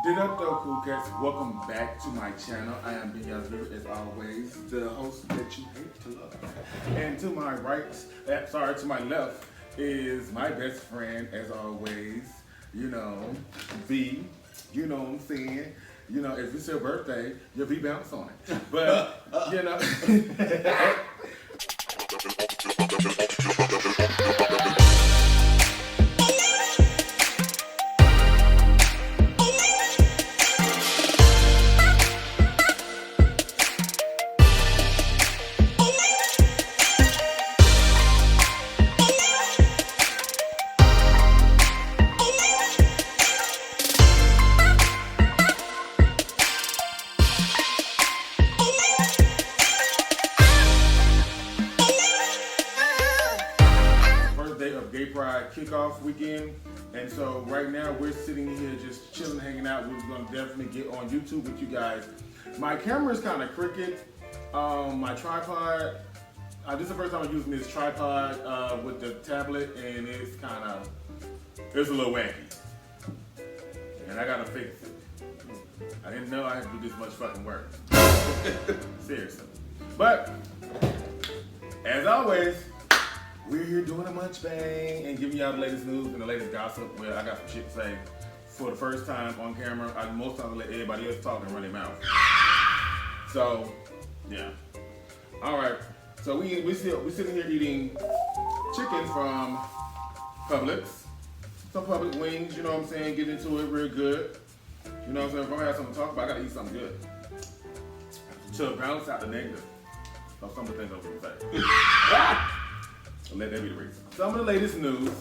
Did up though, cool cats? Welcome back to my channel. I am being as always, the host that you hate to love. And to my right, to my left is my best friend, as always. You know, V. You know what I'm saying? You know, if it's your birthday, you'll be bounce on it. But you know. Gay Pride kickoff weekend, and so right now we're sitting here just chilling, hanging out. We're gonna definitely get on YouTube with you guys. My camera is kind of crooked. My tripod. This is the first time I'm using this tripod with the tablet, and it's a little wacky, and I gotta fix it. I didn't know I had to do this much fucking work. Seriously, but as always, we're here doing a mukbang and giving y'all the latest news and the latest gossip. Well, I got some shit to say for the first time on camera. Most times I let everybody else talk and run their mouth. So, yeah. All right. So we sitting here eating chicken from Publix. Some Publix wings, you know what I'm saying? Get into it real good. You know what I'm saying? If I'm gonna have something to talk about, I gotta eat something good to balance out the negative of some of the things I was gonna say. Let that be the reason. Some of the latest news,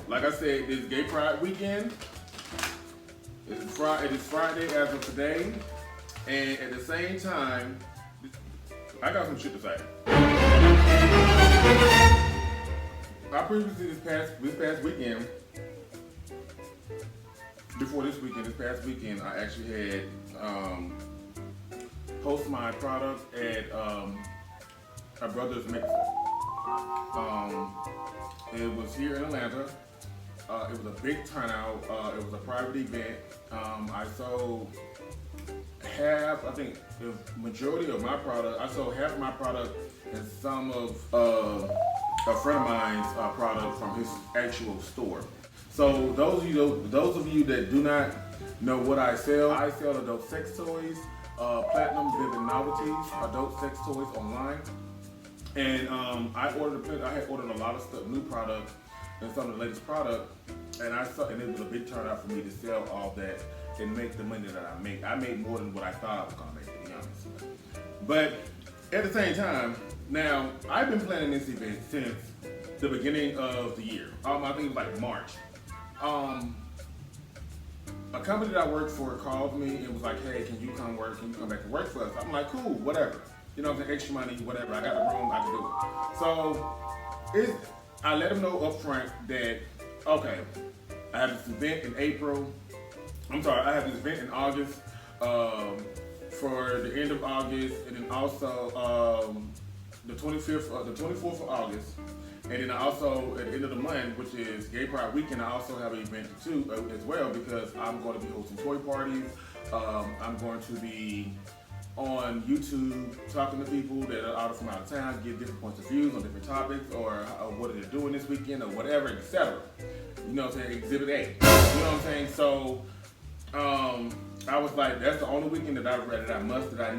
like I said, this Gay Pride weekend. It is Friday as of today, and at the same time, I got some shit to say. I previously this past weekend, this past weekend, I actually had post my product at my brother's mixer. It was here in Atlanta. It was a big turnout. It was a private event. I sold half, I think the majority of my product. I sold half of my product and some of a friend of mine's product from his actual store. So those of you that do not know what I sell adult sex toys, platinum vivid novelties, adult sex toys online. And I had ordered a lot of stuff, new product, and some of the latest product, and it was a big turnout for me to sell all that and make the money that I make. I made more than what I thought I was gonna make, to be honest. But at the same time, now I've been planning this event since the beginning of the year. I think it was like March. A company that I work for called me and was like, "Hey, can you come back and work for us?" I'm like, "Cool, whatever." You know, the extra money, whatever. I got the room, I can do it. So I let them know up front that, okay, I have this event in I have this event in August, for the end of August, and then also the 24th of August. And then also at the end of the month, which is Gay Pride Weekend, I also have an event too as well, because I'm going to be hosting toy parties. I'm going to be on YouTube talking to people that are from out of town, give different points of views on different topics, or what are they doing this weekend, or whatever, etc. You know what I'm saying? Exhibit A. You know what I'm saying? So I was like, that's the only weekend that I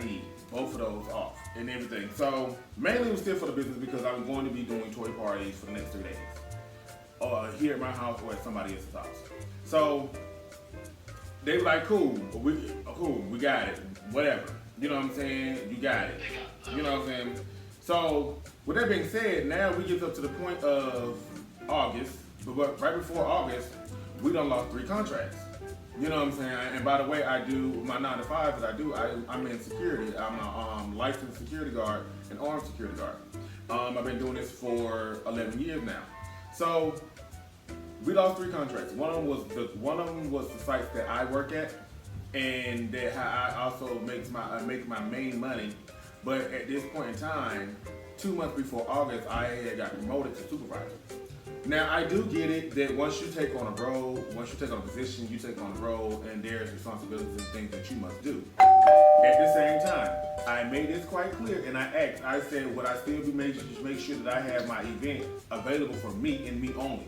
need both of those off and everything. So mainly it was still for the business, because I'm going to be doing toy parties for the next 3 days, here at my house or at somebody else's house. So they were like, cool, we got it, whatever. You know what I'm saying? You got it. You know what I'm saying? So, with that being said, now we get up to the point of August, but right before August, we done lost 3 contracts. You know what I'm saying? And by the way, I do my 9 to 5 that I do. I'm in security. I'm a licensed security guard and armed security guard. I've been doing this for 11 years now. So, we lost 3 contracts. One of them was the sites that I work at, and that I also make my main money. But at this point in time, 2 months before August, I had got promoted to supervisor. Now I do get it that once you take on a role, once you take on a position, you take on a role, and there's responsibilities and things that you must do. At the same time, I made this quite clear, and I asked. I said, would I still be make sure that I have my event available for me and me only?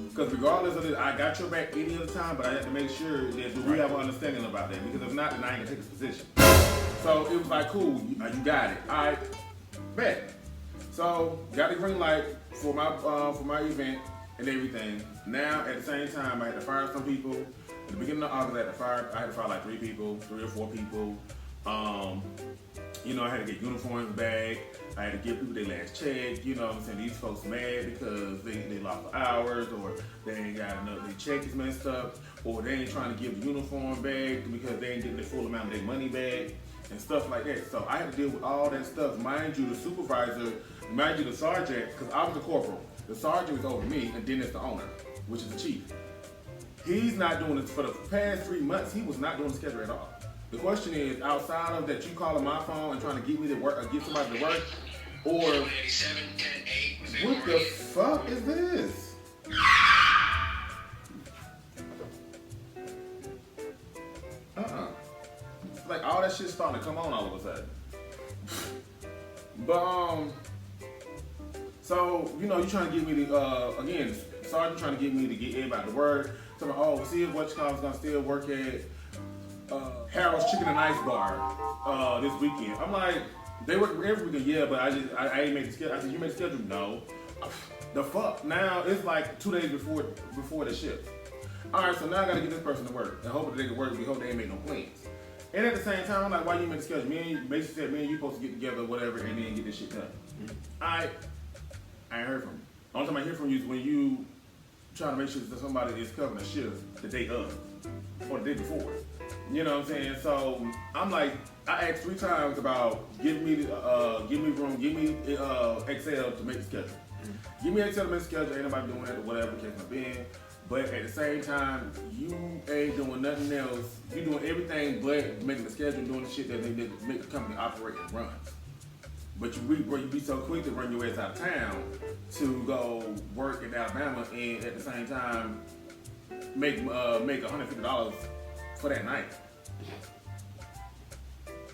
Because regardless of this, I got your back any other time, but I have to make sure that we have an understanding about that. Because if not, then I ain't gonna take this position. So it was like, cool, you got it. I bet. So got the green light for my event and everything. Now at the same time, I had to fire some people. At the beginning of August, I had to fire like 3 or 4 people. You know, I had to get uniforms back. I had to give people their last check. You know what I'm saying? These folks mad because they lost hours, or they ain't got enough, their check is messed up, or they ain't trying to give the uniform back because they ain't getting the full amount of their money back and stuff like that. So I had to deal with all that stuff. Mind you, the supervisor, mind you, the sergeant, because I was the corporal. The sergeant was over me, and then it's the owner, which is the chief. He's not doing this for the past 3 months. He was not doing the schedule at all. The question is, outside of that, you calling my phone and trying to get me to work or get somebody to work, or what the fuck is this? Like all that shit's starting to come on all of a sudden. But so you know, you trying to get me to again, sergeant trying to get me to get everybody to work. So oh, see if what you call is gonna still work at Harold's Chicken and Ice Bar this weekend. I'm like, they work every weekend, yeah, but I ain't make the schedule. I said, you made the schedule? No. The fuck? Now it's like 2 days before the shift. Alright, so now I gotta get this person to work and hope that they can work. We hope they ain't make no plans. And at the same time, I'm like, why you make the schedule? Basically said, me and you supposed to get together, whatever, and then get this shit done. I ain't heard from you. The only time I hear from you is when you trying to make sure that somebody is covering a shift the day of or the day before. You know what I'm saying? So I'm like, I asked 3 times about give me room, give me Excel to make the schedule. Give me Excel to make the schedule. Ain't nobody doing that or whatever the case may be. But at the same time, you ain't doing nothing else. You doing everything but making the schedule, doing the shit that they did to make the company operate and run. But you be so quick to run your ass out of town to go work in Alabama and at the same time make $150 for that night.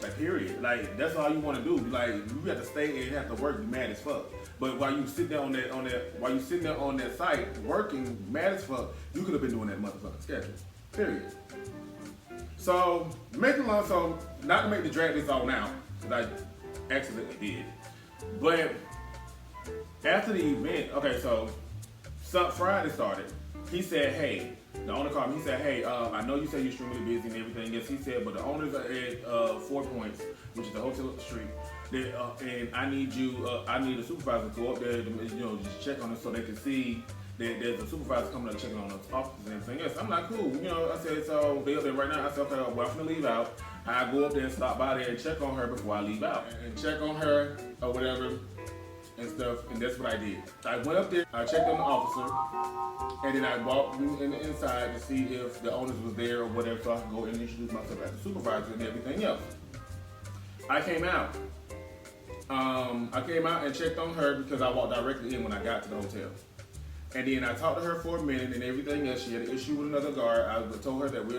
Like period. Like that's all you want to do. Like you have to stay and have to work, be mad as fuck. But while you sit there on that site working mad as fuck, you could have been doing that motherfucking schedule. Period. So so not to make the drag this all out, because I accidentally did. But after the event, okay, so Friday started. He said, hey, the owner called me. He said, hey, I know you said you're extremely busy and everything. Yes, he said, but the owners are at 4 Points, which is the hotel up the street. And I need a supervisor to go up there to, just check on it so they can see that there's a supervisor coming up checking on the offices and everything else. I'm like, cool. I said, so they up there right now. I said, okay, well, I'm gonna leave out. I go up there and stop by there and check on her before I leave out. And check on her or whatever and stuff, and that's what I did. I went up there, I checked on the officer, and then I walked inside to see if the owners was there or whatever, so I could go and introduce myself as a supervisor and everything else. I came out and checked on her because I walked directly in when I got to the hotel. And then I talked to her for a minute and everything else. She had an issue with another guard. I told her that we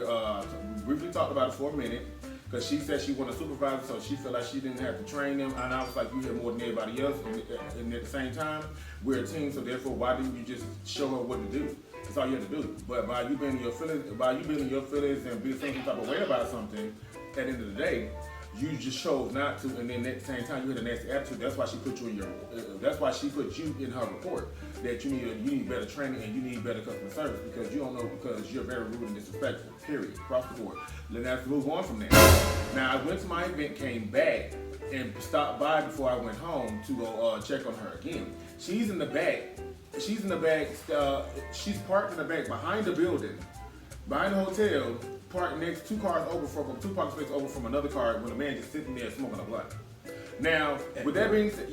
briefly talked about it for a minute because she said she wanted a supervisor, so she felt like she didn't have to train them. And I was like, you have more than everybody else. And at the same time, we're a team, so therefore, why didn't you just show her what to do? That's all you have to do. But by you being in your feelings, and being some type of way about something, at the end of the day, you just chose not to, and then at the same time you had a nasty attitude. That's why she put you in that's why she put you in her report that you need better training and you need better customer service because you don't know because you're very rude and disrespectful. Period. Across the board. Then let's move on from there. Now I went to my event, came back, and stopped by before I went home to go check on her again. She's in the back. She's she's parked in the back behind the building, behind the hotel. Parked next 2 cars over from 2 parking spaces over from another car when a man just sitting there smoking a blunt. Now, with that being said,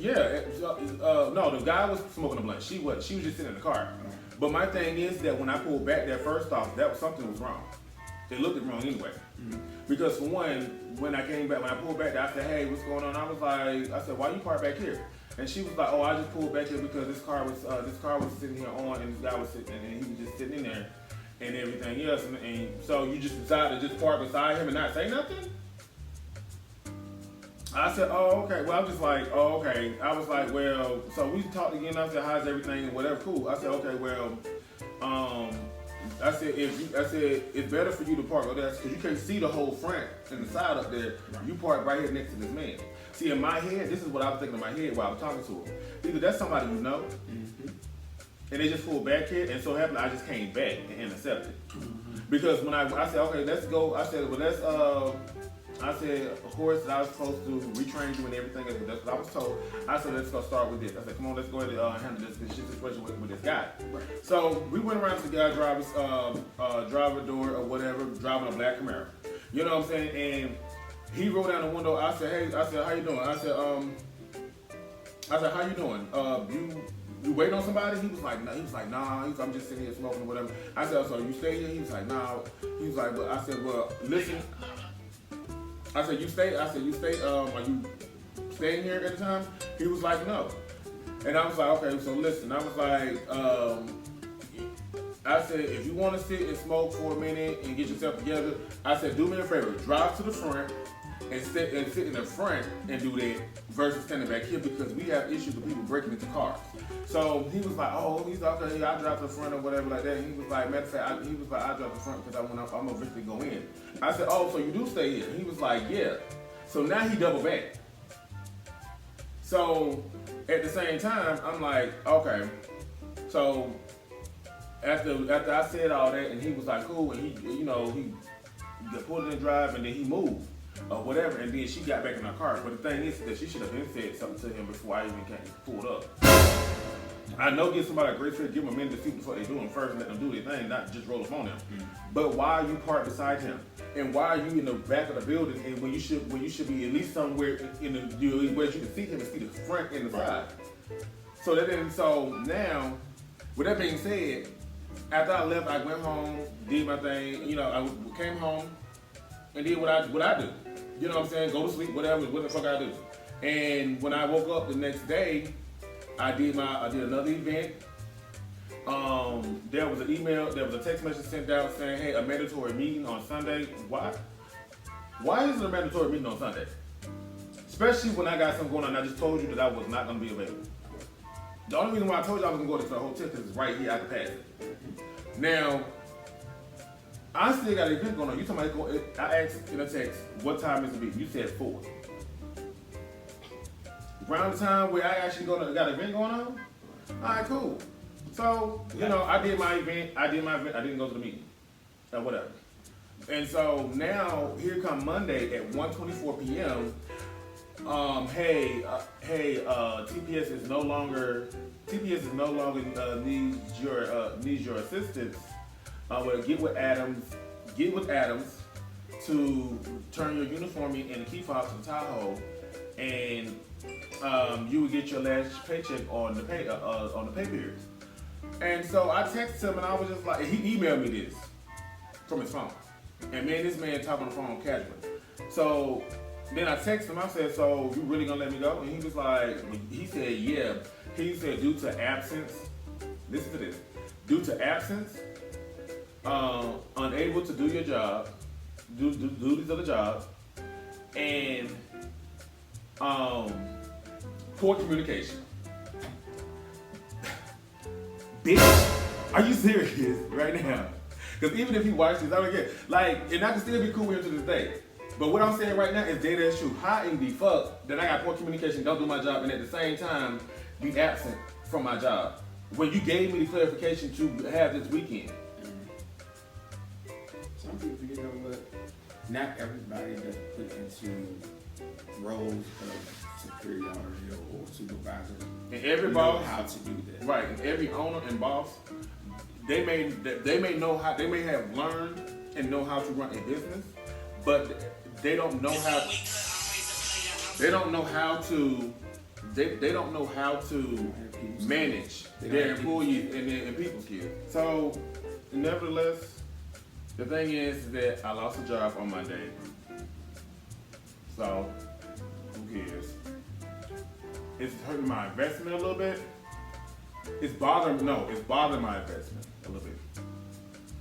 no, the guy was smoking a blunt. She was just sitting in the car. But my thing is that when I pulled back there first off, something was wrong. They looked it wrong anyway. Because for one, when I pulled back there, I said, hey, what's going on? I said, why you parked back here? And she was like, oh, I just pulled back here because this car was sitting here on, and this guy was sitting, and he was just sitting in there, and everything else. And so you just decided to just park beside him and not say nothing? I said, oh, okay. Well, I was just like, oh, okay. I was like, well, so we talked again. I said, how's everything and whatever. Cool. I said, okay, well, I said, it's better for you to park over there because you can't see the whole front and the side up there. Right. You park right here next to this man. See, in my head, this is what I was thinking in my head while I was talking to him. Either that's somebody you know, and they just pulled back here, and so happened I just came back and intercepted. Because when I said, okay, let's go. I said, well, I said, of course, I was supposed to retrain you and everything. That's what I was told. I said, let's go start with this. I said, come on, let's go ahead and handle this situation with this guy. Right. So we went around to the guy driver door or whatever, driving a black Camaro. You know what I'm saying? And he rolled down the window. I said, hey, how you doing? I said, how you doing? You waiting on somebody? He was like, nah. I'm just sitting here smoking or whatever. I said, so you stay here? He was like, nah. He was like, but I said, well, listen. I said, you stay? Are you staying here at the time? He was like, no. And I was like, okay, so listen. I was like, I said, if you want to sit and smoke for a minute and get yourself together, I said, do me a favor, drive to the front and sit in the front and do that versus standing back here because we have issues with people breaking into cars. So he was like, oh, he's okay, I'll drive to the front or whatever like that. And he was like, matter of fact, I'll drive to the front because I'm gonna eventually go in. I said, oh, so you do stay here? He was like, yeah. So now he doubled back. So at the same time, I'm like, okay. So after I said all that, and he was like, cool, and he pulled in the drive, and then he moved or whatever, and then she got back in her car. But the thing is that she should have been said something to him before I even pulled up. I know give somebody a grace period, give them a minute to see before they do them first and let them do their thing, not just roll up on them. But why are you parked beside him? And why are you in the back of the building and when you should be at least somewhere in the where you can see him and see the front and the side? So now, with that being said, after I left, I went home, did my thing, I came home and did what I do. You know what I'm saying? Go to sleep, whatever, what the fuck I do. And when I woke up the next day, I did another event. There was an email, there was a text message sent out saying, hey, a mandatory meeting on Sunday. Why? Why is it a mandatory meeting on Sunday? Especially when I got something going on, I just told you that I was not going to be available. The only reason why I told you I was going to go to the hotel because it's right here, I could pass it. Now, I still got an event going on. You talking about, I asked in a text, what time is the meeting? You said 4. Around the time where I actually got an event going on? All right, cool. So, I did my event, I didn't go to the meeting, or whatever. And so now, here come Monday at 1:24 p.m., TPS is no longer needs your assistance. Get with Adams to turn your uniform in and the key fob to the Tahoe, and you would get your last paycheck on the pay period. And so I texted him and I was just like, he emailed me this from his phone, and me and this man talking on the phone casually. So then I texted him. I said, so you really gonna let me go? And he was like, he said, yeah. He said, due to absence, listen to this, due to absence, unable to do your job, do these other jobs, and poor communication. Bitch, are you serious right now? Because even if he watched this, I would get and I can still be cool with him to this day. But what I'm saying right now is dead ass true. How in the fuck that I got poor communication, don't do my job, and at the same time be absent from my job when you gave me the clarification to have this weekend? Some people, what? Not everybody that's put into roles of superiority or supervisor. And every boss know how to do that. Right, and every owner and boss, they may have learned and know how to run a business, but they don't know how to manage their employees and people skills. So nevertheless, the thing is that I lost a job on Monday. So who cares? it's hurting my investment a little bit. It's bothering my investment a little bit.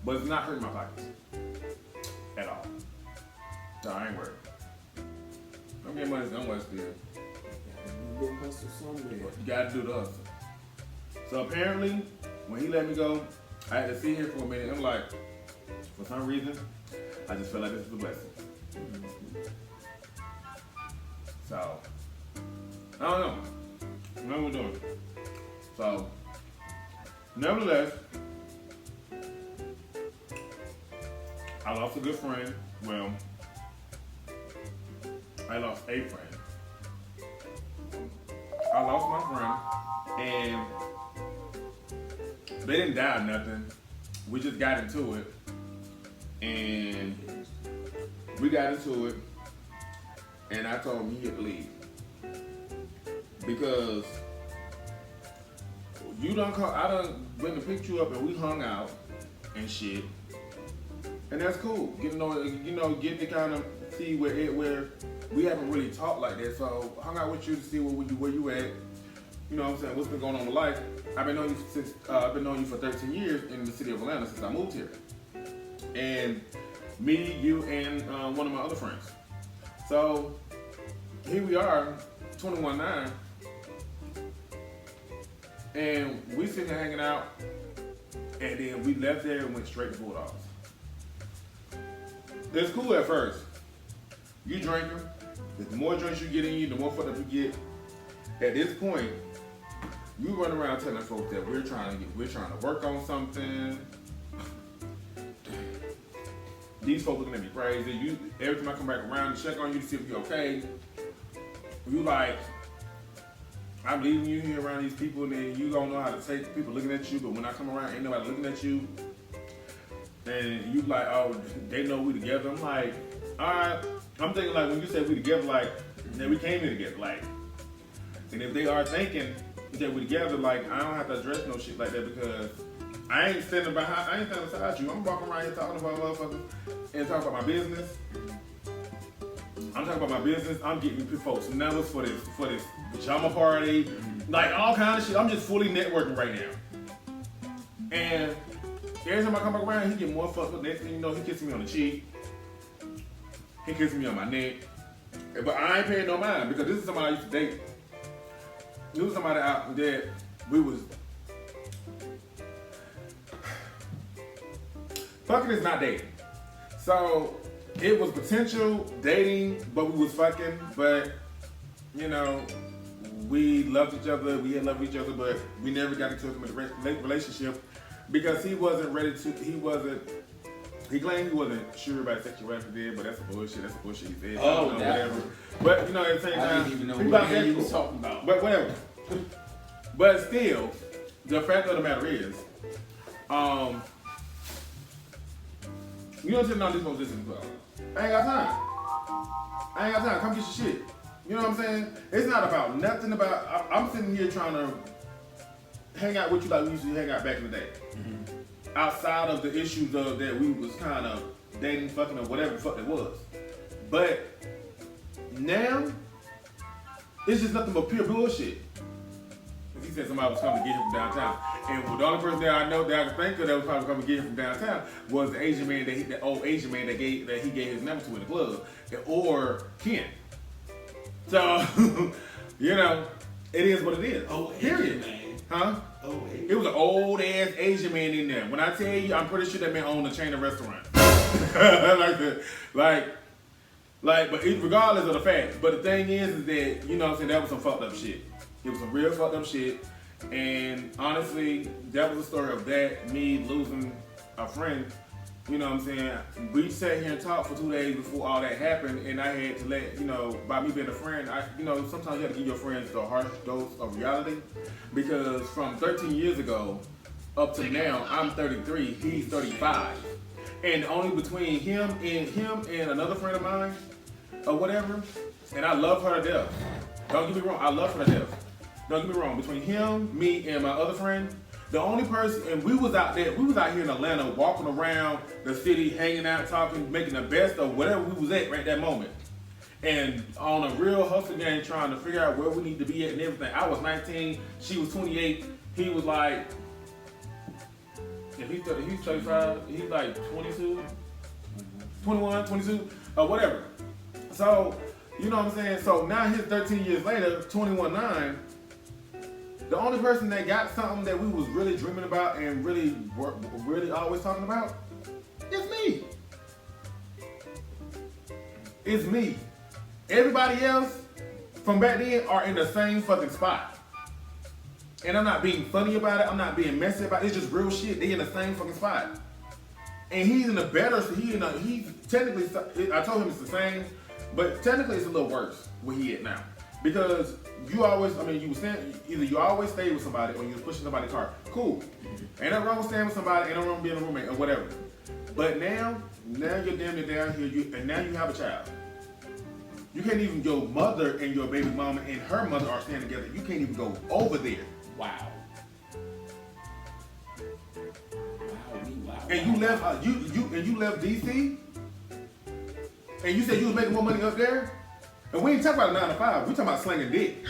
But it's not hurting my pockets at all. So I ain't worried. I'm getting money somewhere still. You go hustle somewhere. You gotta do the hustle. So apparently, when he let me go, I had to sit here for a minute. I'm like, for some reason, I just felt like this was a blessing. So, I don't know. What we're doing. So, nevertheless, I lost a good friend. Well, I lost a friend. I lost my friend, and they didn't die or nothing. We just got into it, and and I told him he had to leave because I done went to pick you up and we hung out and shit, and that's cool. Get to kind of see where we haven't really talked like that. So hung out with you to see where you at. You know what I'm saying? What's been going on in life? I've been knowing you for 13 years in the city of Atlanta since I moved here, and me, you, and one of my other friends. So here we are, 21-9, and we sitting there hanging out, and then we left there and went straight to Bulldogs. It's cool at first. You drinking, the more drinks you get in you, the more fucked up you get. At this point, you run around telling folks that we're trying to work on something. These folks looking at me crazy. Every time I come back around to check on you to see if you're okay, you like, I'm leaving you here around these people, and then you don't know how to take people looking at you, but when I come around, ain't nobody looking at you. And you like, oh, they know we together. I'm like, all right. I'm thinking like when you say we together, like, that we came here together, like. And if they are thinking that we together, like, I don't have to address no shit like that because I ain't standing beside you. I'm walking around here talking about motherfuckers and talking about my business. I'm talking about my business. I'm getting folks numbers for this pajama party, like all kind of shit. I'm just fully networking right now. And every time I come back around, he get more fucked up. Next thing you know, he kisses me on the cheek. He kisses me on my neck. But I ain't paying no mind because this is somebody I used to date. This was somebody out there we was. Fucking is not dating. So it was potential dating, but we was fucking. But you know, we loved each other. We had loved each other, but we never got into a relationship because he wasn't ready to. He claimed he wasn't sure about sexuality there, but that's a bullshit. That's a bullshit he said. Oh, whatever. But you know, at the same time, I didn't even know what he was talking about. But whatever. But still, the fact of the matter is, you don't tell all these folks listening to us. I ain't got time. Come get your shit. You know what I'm saying? It's not about nothing about. I'm sitting here trying to hang out with you like we used to hang out back in the day. Mm-hmm. Outside of the issues of that we was kind of dating, fucking, or whatever the fuck it was. But now, it's just nothing but pure bullshit. He said somebody was coming to get him from downtown. And the only person that I know that I can think of that was probably coming to get him from downtown was the Asian man the old Asian man that he gave his number to in the club. Or Ken. So, you know, it is what it is. Oh, period. Man. Huh? Oh, it was an old ass Asian man in there. When I tell you, I'm pretty sure that man owned a chain of restaurants. But regardless of the fact. But the thing is that, you know what I'm saying, that was some fucked up shit. It was some real fucked up shit. And honestly, that was the story of that, me losing a friend. You know what I'm saying? We sat here and talked for 2 days before all that happened, and I had to let, you know, by me being a friend, sometimes you have to give your friends the harsh dose of reality. Because from 13 years ago up to now, I'm 33, he's 35. And only between him and another friend of mine, or whatever, and I love her to death. Don't get me wrong, I love her to death. Don't get me wrong, between him, me, and my other friend, the only person, and we was out here in Atlanta, walking around the city, hanging out, talking, making the best of whatever we was at right that moment. and on a real hustle game, trying to figure out where we need to be at and everything. I was 19, she was 28. He was like, if he's 35, he's like 22, 21, 22, or whatever. So, you know what I'm saying? So now he's 13 years later, 21-9. The only person that got something that we was really dreaming about and really always talking about is me. It's me. Everybody else from back then are in the same fucking spot. And I'm not being funny about it. I'm not being messy about it. It's just real shit. They in the same fucking spot. And he's in a better, he's technically, I told him it's the same, but technically it's a little worse where he at now. Because you always, you was saying, either you always stay with somebody or you was pushing somebody's car. Cool. Ain't nothing wrong with staying with somebody, ain't nothing wrong with being a roommate or whatever. But now you're damn near down here, and now you have a child. You can't even, your mother and your baby mama and her mother are staying together. You can't even go over there. Wow. And you left, you left DC, and you said you was making more money up there. And we ain't talking about a 9 to 5. We talking about slinging dick.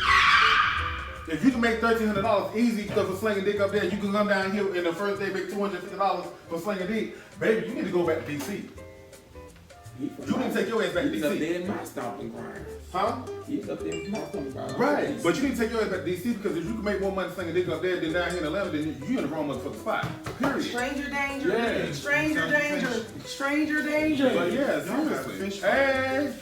If you can make $1,300 easy because of slinging dick up there, you can come down here in the first day make $250 for slinging dick. Baby, you need to go back to DC. You need to take your ass back to DC. He's up there in my stomping ground. Huh? He's up there in my stomping ground. Right. But you need to take your ass back to DC because if you can make more money slinging dick up there than down here in Atlanta, then you in the wrong motherfucking spot. Period. Stranger danger. Yeah. Stranger danger. Stranger danger. But yeah, seriously. Hey.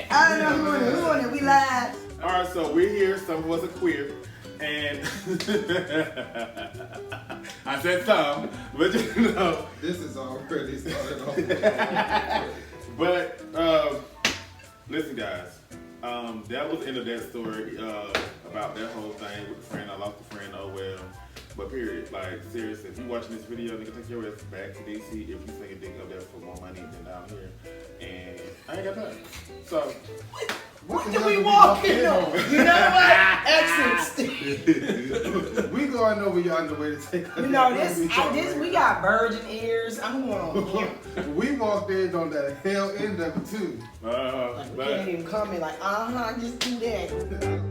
I don't know who on it. We live. All right, so we're here. Some of us are queer, and I said some, but you know, This is already started off. but listen, guys, that was the end of that story about that whole thing with the friend. I lost a friend. Oh well. But period, like seriously, if you watching this video, nigga, take your ass back to DC if you think a dick up there for more money than down here. And I ain't got time. So What do we walk in on? You know what? Exits. We going over y'all on the way to take You know this. We got virgin ears. I'm going on here. We walked in on that hell end of it too. Like, we can't even come in like, just do that.